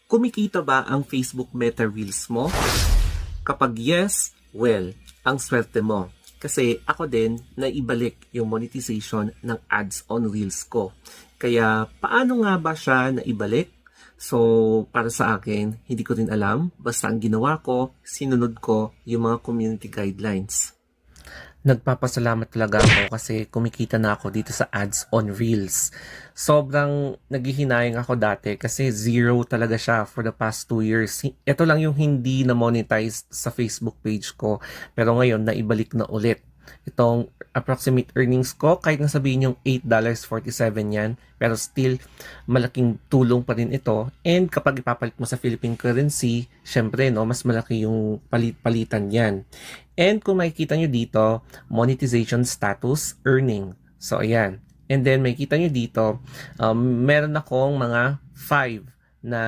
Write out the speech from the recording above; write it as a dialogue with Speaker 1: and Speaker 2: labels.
Speaker 1: Kumikita ba ang Facebook Meta Reels mo? Kapag yes, well, ang swerte mo. Kasi ako din naibalik yung monetization ng ads on Reels ko. Kaya paano nga ba siya naibalik? So, para sa akin, hindi ko rin alam. Basta ang ginawa ko, sinunod ko yung mga community guidelines. Nagpapasalamat talaga ako kasi kumikita na ako dito sa ads on Reels. Sobrang naghihinayang ako dati kasi zero talaga siya for the past 2 years. Ito lang yung hindi na monetized sa Facebook page ko. Pero ngayon, naibalik na ulit. Itong approximate earnings ko, kahit na sabihin yung $8.47 yan, pero still, malaking tulong pa rin ito. And kapag ipapalit mo sa Philippine currency, syempre, no, mas malaki yung palitan yan. And kung makikita nyo dito, monetization status, earning. So, ayan. And then, makikita nyo dito, meron akong mga 5